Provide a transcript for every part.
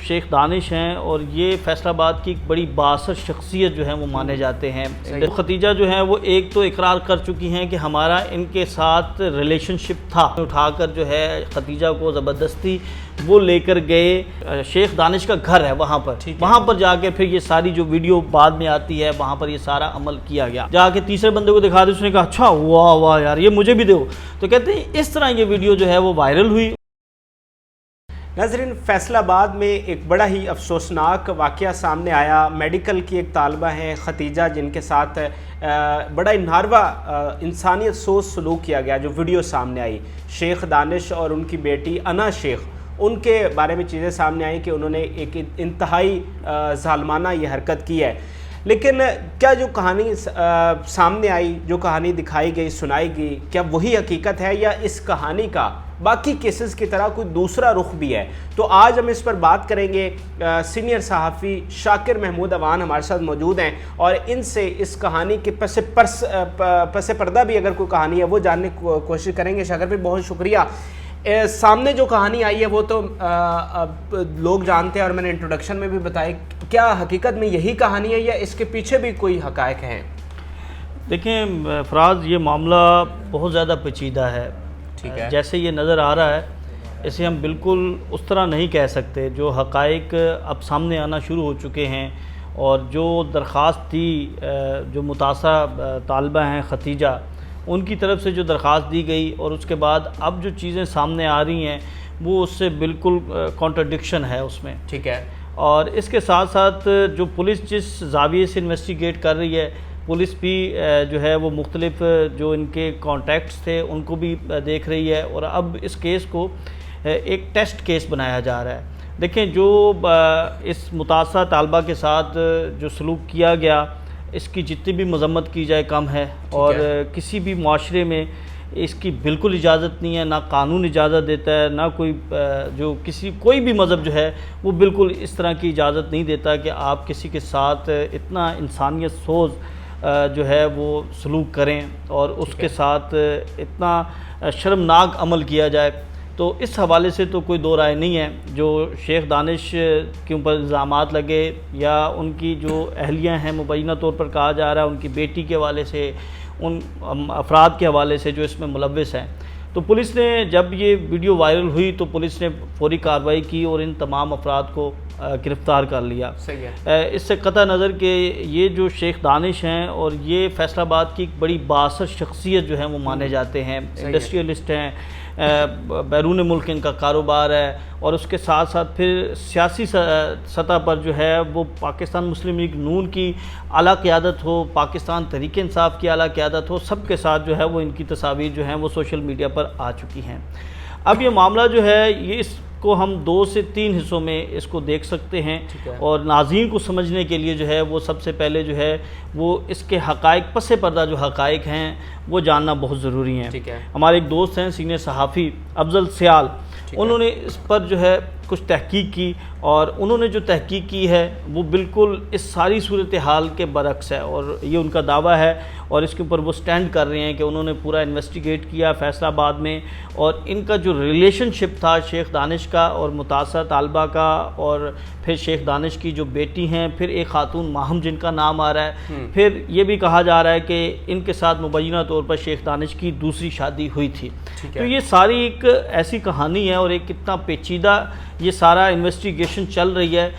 شیخ دانش ہیں اور یہ فیصل آباد کی ایک بڑی بااثر شخصیت جو ہے وہ مانے جاتے ہیں۔ ختیجہ جو ہیں وہ ایک تو اقرار کر چکی ہیں کہ ہمارا ان کے ساتھ ریلیشن شپ تھا، اٹھا کر جو ہے ختیجہ کو زبردستی وہ لے کر گئے شیخ دانش کا گھر ہے وہاں پر جا کے پھر یہ ساری جو ویڈیو بعد میں آتی ہے وہاں پر یہ سارا عمل کیا گیا، جا کے تیسرے بندے کو دکھا دی، اس نے کہا اچھا واہ واہ یار یہ مجھے بھی دو، تو کہتے ہیں اس طرح یہ ویڈیو جو ہے وہ وائرل ہوئی۔ ناظرین، فیصل آباد میں ایک بڑا ہی افسوسناک واقعہ سامنے آیا۔ میڈیکل کی ایک طالبہ ہیں ختیجہ، جن کے ساتھ بڑا ناروا انسانیت سوز سلوک کیا گیا، جو ویڈیو سامنے آئی۔ شیخ دانش اور ان کی بیٹی انا شیخ، ان کے بارے میں چیزیں سامنے آئیں کہ انہوں نے ایک انتہائی ظالمانہ یہ حرکت کی ہے۔ لیکن کیا جو کہانی سامنے آئی، جو کہانی دکھائی گئی، سنائی گئی، کیا وہی حقیقت ہے یا اس کہانی کا باقی کیسز کی طرح کوئی دوسرا رخ بھی ہے؟ تو آج ہم اس پر بات کریں گے۔ سینئر صحافی شاکر محمود اوان ہمارے ساتھ موجود ہیں اور ان سے اس کہانی کے پس پردہ بھی اگر کوئی کہانی ہے وہ جاننے کی کوشش کریں گے۔ شاکر بھائی بہت شکریہ۔ سامنے جو کہانی آئی ہے وہ تو لوگ جانتے ہیں اور میں نے انٹروڈکشن میں بھی بتایا، کیا حقیقت میں یہی کہانی ہے یا اس کے پیچھے بھی کوئی حقائق ہیں؟ دیکھیں فراز، یہ معاملہ بہت زیادہ پیچیدہ ہے۔ جیسے یہ نظر آ رہا ہے اسے ہم بالکل اس طرح نہیں کہہ سکتے۔ جو حقائق اب سامنے آنا شروع ہو چکے ہیں اور جو درخواست تھی جو متاثرہ طالبہ ہیں ختیجہ، ان کی طرف سے جو درخواست دی گئی اور اس کے بعد اب جو چیزیں سامنے آ رہی ہیں وہ اس سے بالکل کانٹرڈکشن ہے اس میں، ٹھیک ہے۔ اور اس کے ساتھ ساتھ جو پولیس جس زاویے سے انویسٹیگیٹ کر رہی ہے، پولیس بھی جو ہے وہ مختلف جو ان کے کانٹیکٹس تھے ان کو بھی دیکھ رہی ہے اور اب اس کیس کو ایک ٹیسٹ کیس بنایا جا رہا ہے۔ دیکھیں جو اس متاثرہ طالبہ کے ساتھ جو سلوک کیا گیا، اس کی جتنی بھی مذمت کی جائے کم ہے، اور کسی بھی معاشرے میں اس کی بالکل اجازت نہیں ہے، نہ قانون اجازت دیتا ہے، نہ کوئی بھی مذہب جو ہے وہ بالکل اس طرح کی اجازت نہیں دیتا کہ آپ کسی کے ساتھ اتنا انسانیت سوز جو ہے وہ سلوک کریں اور اس کے ساتھ اتنا شرمناک عمل کیا جائے۔ تو اس حوالے سے تو کوئی دو رائے نہیں ہے۔ جو شیخ دانش کے اوپر الزامات لگے یا ان کی جو اہلیہ ہیں، مبینہ طور پر کہا جا رہا ہے ان کی بیٹی کے حوالے سے، ان افراد کے حوالے سے جو اس میں ملوث ہیں، تو پولیس نے جب یہ ویڈیو وائرل ہوئی تو پولیس نے فوری کارروائی کی اور ان تمام افراد کو گرفتار کر لیا۔ اس سے قطع نظر کہ یہ جو شیخ دانش ہیں اور یہ فیصل آباد کی ایک بڑی بااثر شخصیت جو ہے وہ مانے جاتے ہیں، انڈسٹریلسٹ ہیں، بیرون ملک ان کا کاروبار ہے، اور اس کے ساتھ ساتھ پھر سیاسی سطح پر جو ہے وہ پاکستان مسلم لیگ نون کی اعلیٰ قیادت ہو، پاکستان تحریک انصاف کی اعلیٰ قیادت ہو، سب کے ساتھ جو ہے وہ ان کی تصاویر جو ہیں وہ سوشل میڈیا پر آ چکی ہیں۔ اب یہ معاملہ جو ہے یہ اس کو ہم 2 سے 3 حصوں میں اس کو دیکھ سکتے ہیں، اور ناظرین کو سمجھنے کے لیے جو ہے وہ سب سے پہلے جو ہے وہ اس کے حقائق، پس پردہ جو حقائق ہیں وہ جاننا بہت ضروری ہیں۔ ہمارے ایک دوست ہیں سینئر صحافی افضل سیال، انہوں نے اس پر جو ہے کچھ تحقیق کی، اور انہوں نے جو تحقیق کی ہے وہ بالکل اس ساری صورتحال کے برعکس ہے، اور یہ ان کا دعویٰ ہے اور اس کے اوپر وہ سٹینڈ کر رہے ہیں کہ انہوں نے پورا انویسٹیگیٹ کیا فیصل آباد میں، اور ان کا جو ریلیشن شپ تھا شیخ دانش کا اور متاثرہ طالبہ کا، اور پھر شیخ دانش کی جو بیٹی ہیں، پھر ایک خاتون ماہم جن کا نام آ رہا ہے، پھر یہ بھی کہا جا رہا ہے کہ ان کے ساتھ مبینہ طور پر شیخ دانش کی دوسری شادی ہوئی تھی۔ تو یہ ساری ایک ایسی کہانی ہے اور ایک کتنا پیچیدہ یہ سارا انویسٹیگیشن چل رہی ہے۔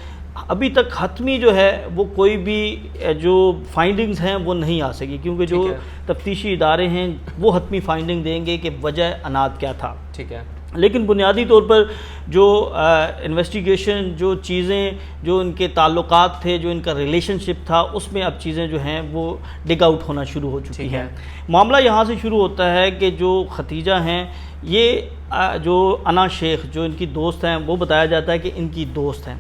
ابھی تک حتمی جو ہے وہ کوئی بھی جو فائنڈنگز ہیں وہ نہیں آ سکی، کیونکہ جو تفتیشی ادارے ہیں وہ حتمی فائنڈنگ دیں گے کہ وجہ انات کیا تھا، ٹھیک ہے۔ لیکن بنیادی طور پر جو انویسٹیگیشن، جو چیزیں، جو ان کے تعلقات تھے، جو ان کا ریلیشن شپ تھا، اس میں اب چیزیں جو ہیں وہ ڈگ آؤٹ ہونا شروع ہو چکی ہیں۔ معاملہ یہاں سے شروع ہوتا ہے کہ جو ختیجہ ہیں، یہ جو انا شیخ جو ان کی دوست ہیں، وہ بتایا جاتا ہے کہ ان کی دوست ہیں۔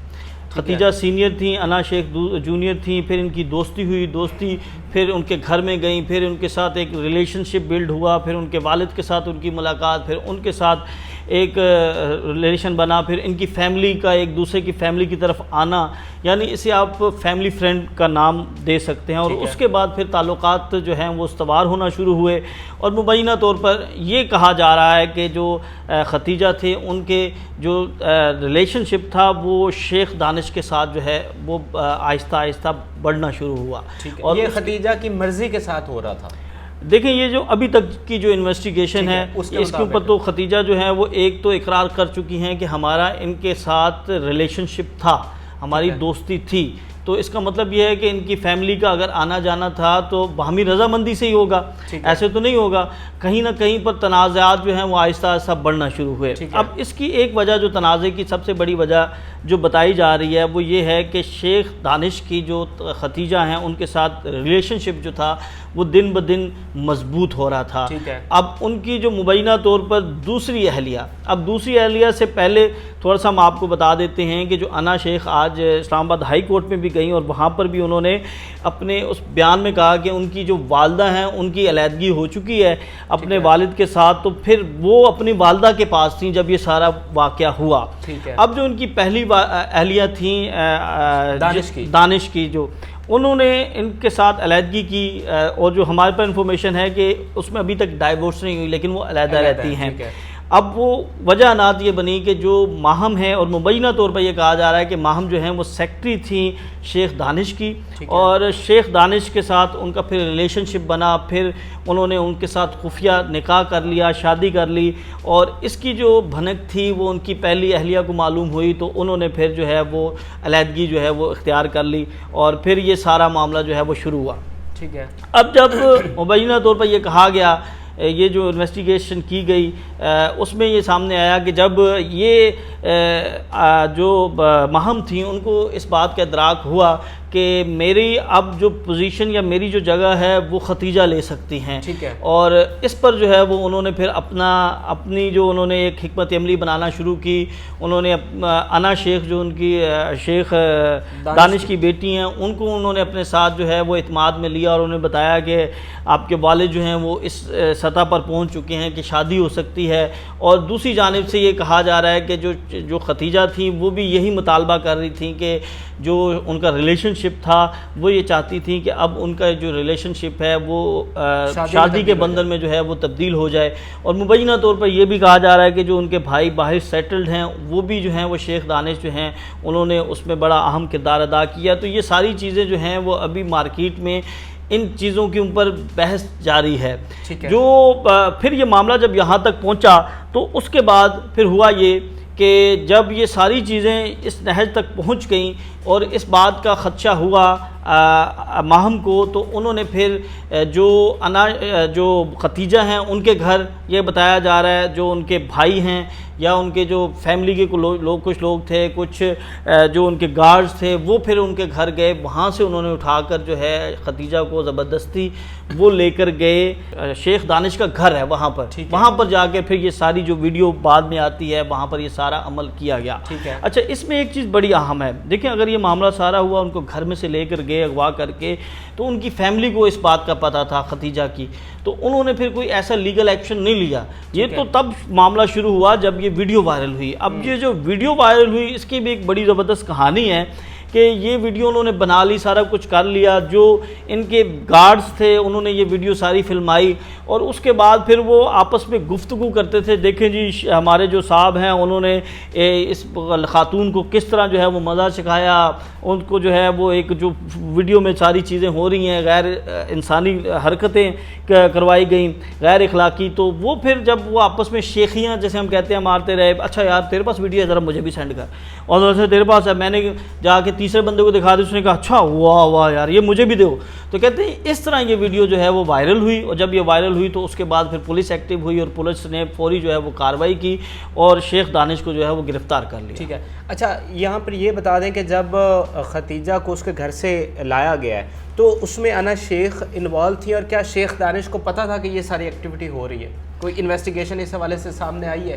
ختیجہ سینئر تھیں، انا شیخ جونیئر تھیں، پھر ان کی دوستی ہوئی، پھر ان کے گھر میں گئیں، پھر ان کے ساتھ ایک ریلیشن شپ بلڈ ہوا، پھر ان کے والد کے ساتھ ان کی ملاقات، پھر ان کے ساتھ ایک ریلیشن بنا، پھر ان کی فیملی کا ایک دوسرے کی فیملی کی طرف آنا، یعنی اسے آپ فیملی فرینڈ کا نام دے سکتے ہیں، اور اس کے بعد پھر تعلقات جو ہیں وہ استوار ہونا شروع ہوئے، اور مبینہ طور پر یہ کہا جا رہا ہے کہ جو ختیجہ تھے ان کے جو ریلیشن شپ تھا وہ شیخ دانش کے ساتھ جو ہے وہ آہستہ آہستہ بڑھنا شروع ہوا، اور یہ ختیجہ کی مرضی کے ساتھ ہو رہا تھا۔ دیکھیں یہ جو ابھی تک کی جو انویسٹیگیشن ہے اس کے اوپر تو ختیجہ جو ہے وہ ایک تو اقرار کر چکی ہیں کہ ہمارا ان کے ساتھ ریلیشن شپ تھا، ہماری دوستی تھی، تو اس کا مطلب یہ ہے کہ ان کی فیملی کا اگر آنا جانا تھا تو باہمی رضامندی سے ہی ہوگا، ایسے تو نہیں ہوگا، کہیں نہ کہیں پر تنازعات جو ہیں وہ آہستہ آہستہ بڑھنا شروع ہوئے۔ اب اس کی ایک وجہ جو تنازع کی سب سے بڑی وجہ جو بتائی جا رہی ہے وہ یہ ہے کہ شیخ دانش کی جو ختیجہ ہیں ان کے ساتھ ریلیشن شپ جو تھا وہ دن بدن مضبوط ہو رہا تھا۔ اب ان کی جو مبینہ طور پر دوسری اہلیہ سے پہلے تھوڑا سا ہم آپ کو بتا دیتے ہیں کہ جو انا شیخ آج اسلام آباد ہائی کورٹ میں بھی گئیں، اور وہاں پر بھی انہوں نے اپنے اس بیان میں کہا کہ ان کی جو والدہ ہیں ان کی علیحدگی ہو چکی ہے اپنے والد کے ساتھ، تو پھر وہ اپنی والدہ کے پاس تھیں جب یہ سارا واقعہ ہوا۔ اب جو ان کی پہلی اہلیہ تھیں دانش کی، جو انہوں نے ان کے ساتھ علیحدگی کی، اور جو ہمارے پاس انفارمیشن ہے کہ اس میں ابھی تک ڈائیورس نہیں ہوئی لیکن وہ علیحدہ رہتی ہیں۔ اب وہ وجہانات یہ بنی کہ جو ماہم ہے، اور مبینہ طور پر یہ کہا جا رہا ہے کہ ماہم جو ہیں وہ سیکٹری تھیں شیخ دانش کی، اور شیخ دانش کے ساتھ ان کا پھر ریلیشن شپ بنا، پھر انہوں نے ان کے ساتھ خفیہ نکاح کر لیا، شادی کر لی، اور اس کی جو بھنک تھی وہ ان کی پہلی اہلیہ کو معلوم ہوئی، تو انہوں نے پھر جو ہے وہ علیحدگی جو ہے وہ اختیار کر لی، اور پھر یہ سارا معاملہ جو ہے وہ شروع ہوا۔ اب جب مبینہ طور پر یہ کہا گیا، یہ جو انویسٹیگیشن کی گئی اس میں یہ سامنے آیا کہ جب یہ جو ماہم تھیں ان کو اس بات کا ادراک ہوا کہ میری اب جو پوزیشن یا میری جو جگہ ہے وہ ختیجہ لے سکتی ہیں، اور اس پر جو ہے وہ انہوں نے پھر اپنی جو انہوں نے ایک حکمت عملی بنانا شروع کی۔ انہوں نے انا شیخ جو ان کی شیخ دانش کی بیٹی ہیں ان کو انہوں نے اپنے ساتھ جو ہے وہ اعتماد میں لیا، اور انہوں نے بتایا کہ آپ کے والد جو ہیں وہ اس سطح پر پہنچ چکے ہیں کہ شادی ہو سکتی ہے، اور دوسری جانب سے یہ کہا جا رہا ہے کہ جو ختیجہ تھیں وہ بھی یہی مطالبہ کر رہی تھیں کہ جو ان کا ریلیشن شپ تھا وہ یہ چاہتی تھیں کہ اب ان کا جو ریلیشن شپ ہے وہ شادی کے بندھن میں جو ہے وہ تبدیل ہو جائے، اور مبینہ طور پر یہ بھی کہا جا رہا ہے کہ جو ان کے بھائی باہر سیٹلڈ ہیں وہ بھی جو ہیں وہ شیخ دانش جو ہیں انہوں نے اس میں بڑا اہم کردار ادا کیا۔ تو یہ ساری چیزیں جو ہیں وہ ابھی مارکیٹ میں ان چیزوں کے اوپر بحث جاری ہے۔ جو پھر یہ معاملہ جب یہاں تک پہنچا تو اس کے بعد پھر ہوا یہ کہ جب یہ ساری چیزیں اس نہج تک پہنچ گئیں اور اس بات کا خدشہ ہوا ماہم کو، تو انہوں نے پھر جو ختیجہ ہیں ان کے گھر، یہ بتایا جا رہا ہے جو ان کے بھائی ہیں یا ان کے جو فیملی کے کچھ لوگ تھے، کچھ جو ان کے گارڈز تھے، وہ پھر ان کے گھر گئے، وہاں سے انہوں نے اٹھا کر جو ہے ختیجہ کو زبردستی وہ لے کر گئے شیخ دانش کا گھر ہے وہاں پر جا کے پھر یہ ساری جو ویڈیو بعد میں آتی ہے وہاں پر یہ سارا عمل کیا گیا۔ اچھا، اس میں ایک چیز بڑی اہم ہے، دیکھیں اگر یہ معاملہ سارا ہوا ان کو گھر میں سے لے کر گئے اغوا کر کے، تو ان کی فیملی کو اس بات کا پتہ تھا ختیجہ کی، تو انہوں نے پھر کوئی ایسا لیگل ایکشن نہیں لیا۔ یہ تو تب معاملہ شروع ہوا جب یہ ویڈیو وائرل ہوئی۔ اب یہ جو ویڈیو وائرل ہوئی اس کی بھی ایک بڑی زبردست کہانی ہے کہ یہ ویڈیو انہوں نے بنا لی، سارا کچھ کر لیا، جو ان کے گارڈز تھے انہوں نے یہ ویڈیو ساری فلمائی، اور اس کے بعد پھر وہ آپس میں گفتگو کرتے تھے، دیکھیں جی ہمارے جو صاحب ہیں انہوں نے اس خاتون کو کس طرح جو ہے وہ مزہ سکھایا، ان کو جو ہے وہ ایک جو ویڈیو میں ساری چیزیں ہو رہی ہیں غیر انسانی حرکتیں کروائی گئیں، غیر اخلاقی، تو وہ پھر جب وہ آپس میں شیخیاں جیسے ہم کہتے ہیں مارتے رہے، اچھا یار تیرے پاس ویڈیو ہے ذرا مجھے بھی سینڈ کر، اور ویسے تیرے پاس ہے، میں نے جا کے تیسرے بندے کو دکھا دی، اس نے کہا اچھا واہ واہ یار یہ مجھے بھی دو، تو کہتے ہیں اس طرح یہ ویڈیو جو ہے وہ وائرل ہوئی، اور جب یہ وائرل ہوئی تو اس کے بعد پھر پولیس ایکٹیو ہوئی اور پولیس نے فوری جو ہے وہ کارروائی کی اور شیخ دانش کو جو ہے وہ گرفتار کر لیا۔ ٹھیک ہے، اچھا یہاں پر یہ بتا دیں کہ جب ختیجہ کو اس کے گھر سے لایا گیا ہے تو اس میں انا شیخ انوالو تھی، اور کیا شیخ دانش کو پتہ تھا کہ یہ ساری ایکٹیویٹی ہو رہی ہے؟ کوئی انویسٹیگیشن اس حوالے سے سامنے آئی ہے؟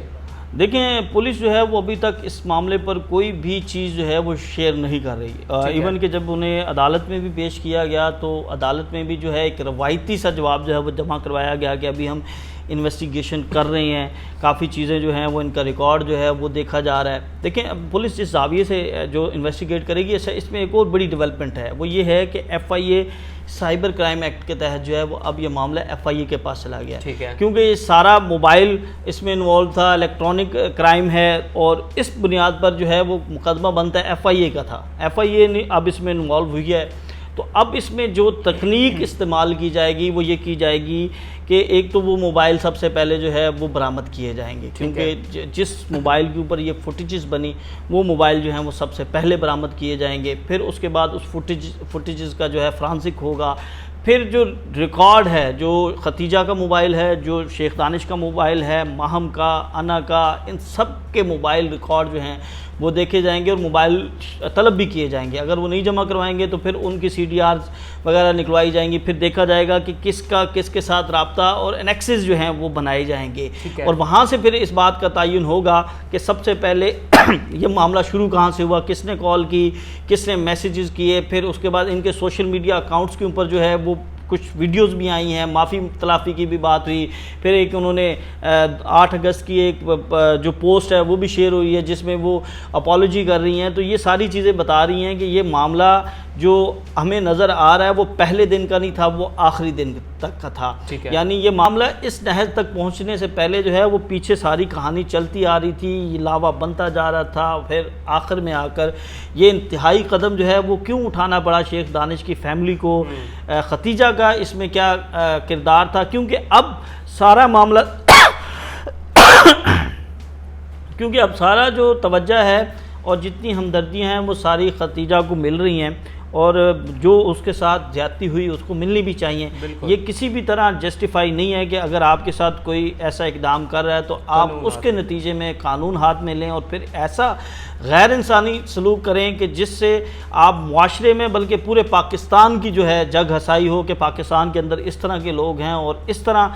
دیکھیں پولیس جو ہے وہ ابھی تک اس معاملے پر کوئی بھی چیز جو ہے وہ شیئر نہیں کر رہی، ایون کہ جب انہیں عدالت میں بھی پیش کیا گیا تو عدالت میں بھی جو ہے ایک روایتی سا جواب جو ہے وہ جمع کروایا گیا کہ ابھی ہم انویسٹیگیشن کر رہے ہیں، کافی چیزیں جو ہیں وہ ان کا ریکارڈ جو ہے وہ دیکھا جا رہا ہے۔ دیکھیں اب پولیس جس زاویے سے جو انویسٹیگیٹ کرے گی، اس میں ایک اور بڑی ڈیولپمنٹ ہے، وہ یہ ہے کہ F I A cyber crime act کے تحت جو ہے وہ اب یہ معاملہ ایف آئی اے کے پاس چلا گیا ٹھیک ہے، کیونکہ یہ سارا موبائل اس میں انوالو تھا، الیکٹرانک کرائم ہے، اور اس بنیاد پر جو ہے وہ مقدمہ بنتا ہے ایف آئی اے کا تھا، ایف آئی اے نے اب اس میں انوالو ہوئی ہے۔ تو اب اس میں جو تکنیک استعمال کی جائے گی وہ یہ کی جائے گی کہ ایک تو وہ موبائل سب سے پہلے جو ہے وہ برآمد کیے جائیں گے، کیونکہ جس موبائل کے اوپر یہ فوٹیجز بنی وہ موبائل جو ہیں وہ سب سے پہلے برآمد کیے جائیں گے، پھر اس کے بعد اس فوٹیجز کا جو ہے فرانسک ہوگا، پھر جو ریکارڈ ہے جو ختیجہ کا موبائل ہے، جو شیخ دانش کا موبائل ہے، ماہم کا، انا کا، ان سب کے موبائل ریکارڈ جو ہیں وہ دیکھے جائیں گے اور موبائل طلب بھی کیے جائیں گے۔ اگر وہ نہیں جمع کروائیں گے تو پھر ان کی سی ڈی آرز وغیرہ نکلوائی جائیں گی، پھر دیکھا جائے گا کہ کس کا کس کے ساتھ رابطہ اور انیکسز جو ہیں وہ بنائے جائیں گے، اور وہاں سے پھر اس بات کا تعین ہوگا کہ سب سے پہلے یہ معاملہ شروع کہاں سے ہوا، کس نے کال کی، کس نے میسیجز کیے، پھر اس کے بعد ان کے سوشل میڈیا اکاؤنٹس کے اوپر جو ہے وہ کچھ ویڈیوز بھی آئی ہیں، معافی تلافی کی بھی بات ہوئی، پھر ایک انہوں نے 8 اگست کی ایک جو پوسٹ ہے وہ بھی شیئر ہوئی ہے جس میں وہ اپالوجی کر رہی ہیں۔ تو یہ ساری چیزیں بتا رہی ہیں کہ یہ معاملہ جو ہمیں نظر آ رہا ہے وہ پہلے دن کا نہیں تھا، وہ آخری دن تک کا تھا، یعنی یہ معاملہ اس نہج تک پہنچنے سے پہلے جو ہے وہ پیچھے ساری کہانی چلتی آ رہی تھی، یہ لاوا بنتا جا رہا تھا، پھر آخر میں آ کر یہ انتہائی قدم جو ہے وہ کیوں اٹھانا پڑا شیخ دانش کی فیملی کو، ختیجہ کا اس میں کیا کردار تھا، کیونکہ اب سارا معاملہ کیونکہ اب سارا جو توجہ ہے اور جتنی ہمدردیاں ہیں وہ ساری ختیجہ کو مل رہی ہیں، اور جو اس کے ساتھ زیادتی ہوئی اس کو ملنی بھی چاہیے۔ یہ کسی بھی طرح جسٹیفائی نہیں ہے کہ اگر آپ کے ساتھ کوئی ایسا اقدام کر رہا ہے تو آپ اس کے نتیجے میں قانون ہاتھ میں لیں اور پھر ایسا غیر انسانی سلوک کریں کہ جس سے آپ معاشرے میں بلکہ پورے پاکستان کی جو ہے جگ ہسائی ہو کہ پاکستان کے اندر اس طرح کے لوگ ہیں اور اس طرح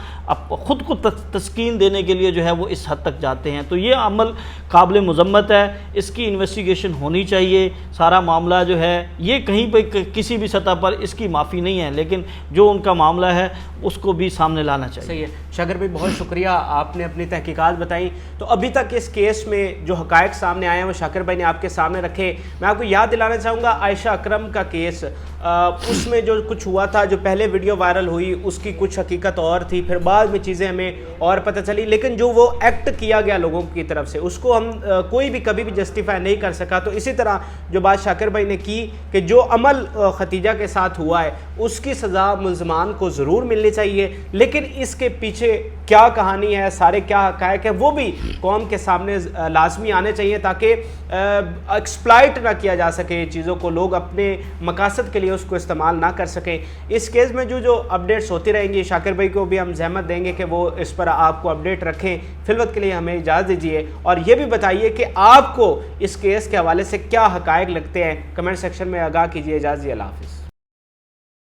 خود کو تسکین دینے کے لیے جو ہے وہ اس حد تک جاتے ہیں۔ تو یہ عمل قابل مذمت ہے، اس کی انویسٹیگیشن ہونی چاہیے۔ سارا معاملہ جو ہے یہ کہیں پہ کسی بھی سطح پر اس کی معافی نہیں ہے، لیکن جو ان کا معاملہ ہے اس کو بھی سامنے لانا چاہیے۔ صحیح ہے شاکر بھائی، بہت شکریہ، آپ نے اپنی تحقیقات بتائیں۔ تو ابھی تک اس کیس میں جو حقائق سامنے آئے ہیں وہ شاکر بھائی نے آپ کے سامنے رکھے۔ میں آپ کو یاد دلانا چاہوں گا عائشہ اکرم کا کیس، اس میں جو کچھ ہوا تھا، جو پہلے ویڈیو وائرل ہوئی اس کی کچھ حقیقت اور تھی، پھر بعد میں چیزیں ہمیں اور پتہ چلی، لیکن جو وہ ایکٹ کیا گیا لوگوں کی طرف سے اس کو ہم کوئی بھی کبھی بھی جسٹیفائی نہیں کر سکا۔ تو اسی طرح جو بات شاکر بھائی نے کی کہ جو عمل ختیجہ کے ساتھ ہوا ہے اس کی سزا ملزمان کو ضرور ملنی چاہیے، لیکن اس کے پیچھے کیا کہانی ہے، سارے کیا حقائق ہیں، وہ بھی قوم کے سامنے لازمی آنے چاہیے تاکہ ایکسپلائٹ نہ کیا جا سکے چیزوں کو، لوگ اپنے مقاصد کے لیے اس کو استعمال نہ کر سکیں۔ اس کیس میں جو اپڈیٹس ہوتی رہیں گی، شاکر بھائی کو بھی ہم زحمت دیں گے کہ وہ اس پر آپ کو اپڈیٹ رکھیں۔ فی الوقت کے لیے ہمیں اجازت دیجیے اور یہ بھی بتائیے کہ آپ کو اس کیس کے حوالے سے کیا حقائق لگتے ہیں، کمنٹ سیکشن میں آگاہ کیجیے۔ اجازت، اللہ حافظ۔